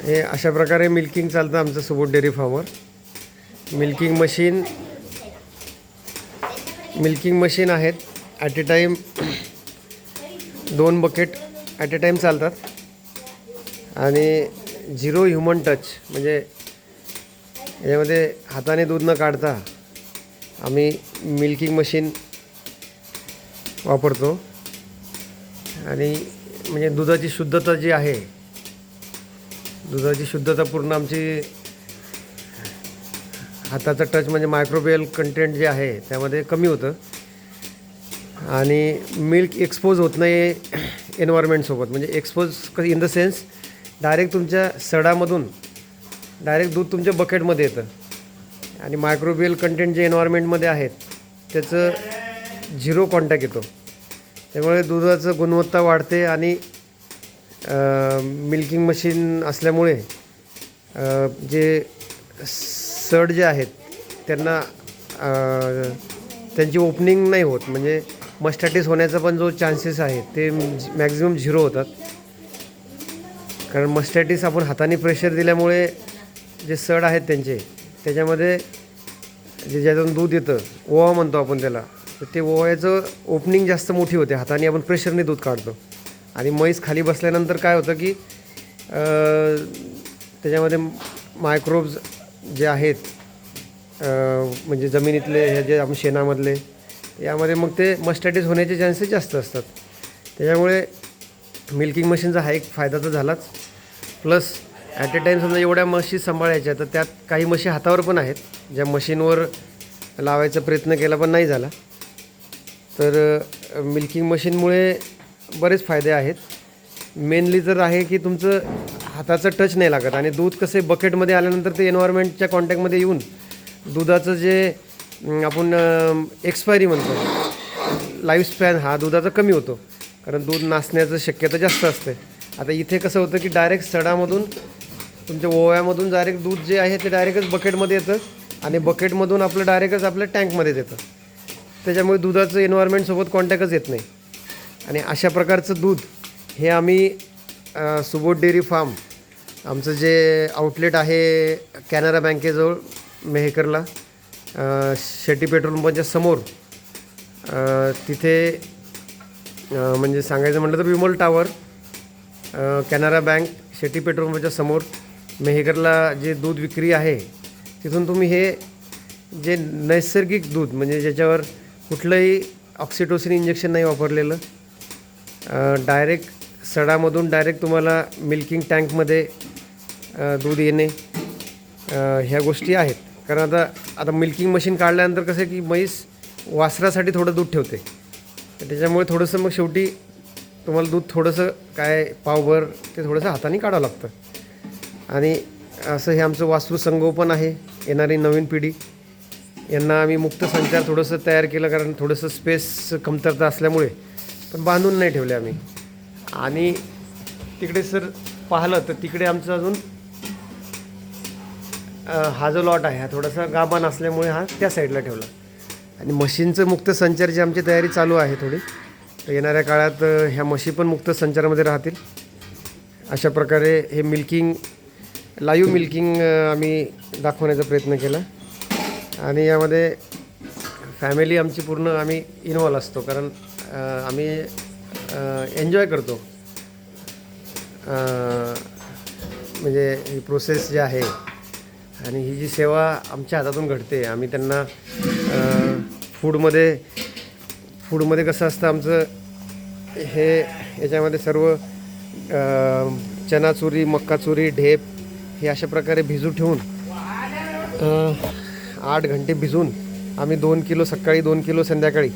हे अशा प्रकारे मिल्किंग चालतं आमचं सुबोध डेअरी फार्मवर. मिल्किंग मशीन आहेत. At a time 2 bucket at a time चालतात आणि 0 ह्युमन टच, म्हणजे याच्यामध्ये हाताने दूध न काढता आम्ही मिल्किंग मशीन वापरतो. आणि म्हणजे दुधाची शुद्धता जी आहे, दुधाची शुद्धता पूर्ण आमची हाताचा टच म्हणजे मायक्रोबियल कंटेंट जे आहे त्यामध्ये कमी होतं आणि मिल्क एक्सपोज होत नाही एन्व्हायरमेंटसोबत. म्हणजे expose in the sense direct तुमच्या सडामधून डायरेक्ट दूध तुमच्या बकेटमध्ये येतं आणि मायक्रोबियल कंटेंट जे एन्व्हायरमेंटमध्ये आहेत त्याचं 0 कॉन्टॅक्ट येतो. त्यामुळे दुधाचं गुणवत्ता वाढते आणि मिल्किंग मशीन असल्यामुळे जे सड जे आहेत त्यांना त्यांची ओपनिंग नाही होत. म्हणजे मस्टॅटिस होण्याचा पण जो चान्सेस आहे ते मॅक्झिमम 0 होतात. कारण मस्टॅटिस आपण हाताने प्रेशर दिल्यामुळे जे सड आहेत त्यांचे त्याच्यामध्ये जे ज्यातून दूध येतं, ओवा म्हणतो आपण त्याला, तर ते ओव्याचं ओपनिंग जास्त मोठी होते. हाताने आपण प्रेशरने दूध काढतो आणि म्हैस खाली बसल्यानंतर काय होतं की त्याच्यामध्ये मायक्रोब्स जे आहेत म्हणजे जमिनीतले हे जे आपण शेणामधले, यामध्ये मग ते मस्टॅटिस होण्याचे चान्सेस जास्त असतात. त्याच्यामुळे मिल्किंग मशीनचा हा एक फायदा तर झालाच. प्लस ॲट ए टाईम समजा एवढ्या म्हशी सांभाळायच्या तर त्यात काही म्हशी हातावर पण आहेत ज्या मशीनवर लावायचा प्रयत्न केला पण नाही झाला. तर मिल्किंग मशीनमुळे बरेच फायदे आहेत. मेनली तर आहे की तुमचं हाताचं टच नाही लागत आणि दूध कसे बकेटमध्ये आल्यानंतर ते एन्व्हायरमेंटच्या कॉन्टॅक्टमध्ये येऊन दुधाचं जे आपण एक्सपायरी म्हणतो, लाईफ स्पॅन हा दुधाचा कमी होतो. कारण दूध नासण्याचं शक्यता जास्त असते. आता इथे कसं होतं की डायरेक्ट सडामधून तुमच्या ओव्यामधून डायरेक्ट दूध जे आहे ते डायरेक्टच बकेटमध्ये येतं आणि बकेटमधून आपलं डायरेक्टच आपल्या टँकमध्ये येतं. त्याच्यामुळे दुधाचं एन्व्हायरमेंटसोबत कॉन्टॅक्टच येत नाही. आणि अशा प्रकारचं दूध हे आम्ही सुबोध डेअरी फार्म आमचं जे आउटलेट आहे कॅनरा बँकेजवळ मेहकरला, शेट्टी पेट्रोल पंपच्या समोर, तिथे म्हणजे सांगायचं म्हटलं तर Vimal tower, Canara bank, Shetty petrol पंपच्या समोर मेहकरला जे दूध विक्री आहे तिथून तुम्ही हे जे नैसर्गिक दूध म्हणजे ज्याच्यावर कुठलंही ऑक्सिटोसिन इंजेक्शन नाही वापरलेलं, डायरेक्ट सडामधून डायरेक्ट तुम्हाला मिल्किंग टँकमध्ये दूध येणे, ह्या गोष्टी आहेत. कारण आता मिल्किंग मशीन काढल्यानंतर कसं आहे की म्हैस वासरासाठी थोडं दूध ठेवते, तर त्याच्यामुळे थोडंसं मग शेवटी तुम्हाला दूध थोडंसं काय पावभर ते थोडंसं हाताने काढावं लागतं. आणि असं हे आमचं वासरू संगोपन आहे. येणारी नवीन पिढी यांना आम्ही मुक्त संचार थोडंसं तयार केलं, कारण थोडंसं स्पेस कमतरता असल्यामुळे, पण बांधून नाही ठेवले आम्ही. आणि तिकडे सर पाहिलं तर तिकडे आमचं अजून हा जो लॉट आहे हा थोडासा गाभण असल्यामुळे हा त्या साईडला ठेवला. आणि म्हशींचं मुक्त संचारची आमची तयारी चालू आहे थोडी, तर येणाऱ्या काळात ह्या म्हशी पण मुक्त संचारामध्ये राहतील. अशा प्रकारे हे मिल्किंग, लाईव्ह मिल्किंग आम्ही दाखवण्याचा प्रयत्न केला. आणि यामध्ये फॅमिली आमची पूर्ण आम्ही इन्व्हॉल्व असतो, कारण आम्ही एन्जॉय करतो. म्हणजे ही प्रोसेस जी आहे आणि ही जी सेवा आमच्या हातातून घडते, आम्ही त्यांना फूडमध्ये कसं असतं आमचं हे, याच्यामध्ये सर्व चनाचुरी, मक्काचुरी, ढेप हे अशा प्रकारे भिजू ठेवून 8 घंटे भिजून आम्ही 2 किलो सकाळी, 2 किलो संध्याकाळी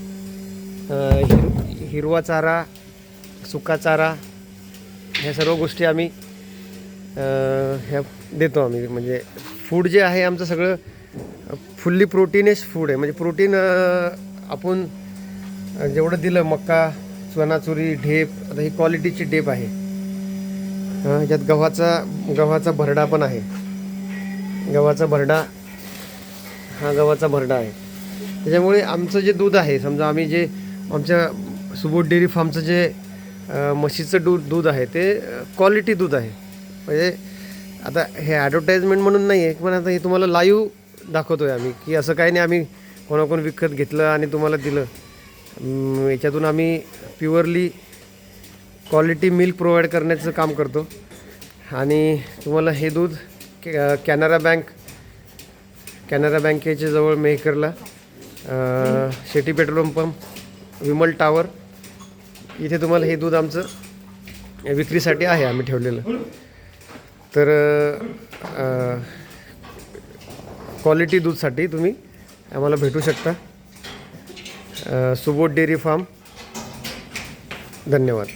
हिरवा चारा, सुका चारा, ह्या सर्व गोष्टी आम्ही ह्या देतो आम्ही. म्हणजे फूड जे आहे आमचं सगळं फुल्ली प्रोटीनेस फूड आहे. म्हणजे प्रोटीन आपण जेवढं दिलं, मक्का, चनाचुरी, ढेप, आता ही क्वालिटीची ढेप आहे, ह्याच्यात गव्हाचा भरडा पण आहे. गव्हाचा भरडा आहे. त्याच्यामुळे आमचं जे दूध आहे, समजा आम्ही जे आमच्या सुबोध डेअरी फार्मचं जे म्हशीचं दूध आहे ते क्वालिटी दूध आहे. म्हणजे आता हे ॲडव्हर्टाईजमेंट म्हणून नाही आहे, पण आता हे तुम्हाला लाईव्ह दाखवतो आहे आम्ही, की असं काही नाही आम्ही कोणाकोण विकत घेतलं आणि तुम्हाला दिलं. याच्यातून आम्ही प्युअरली क्वालिटी मिल्क प्रोव्हाइड करण्याचं काम करतो. आणि तुम्हाला हे दूध कॅनरा बँकेच्या जवळ मेहकरला, Shetty petrol pump, Vimal tower, इथे तुम्हाला हे दूध आमचं विक्रीसाठी आहे आम्ही ठेवलेलं. तर क्वालिटी दूधसाठी तुम्ही आम्हाला भेटू शकता. Subodh dairy farm. धन्यवाद.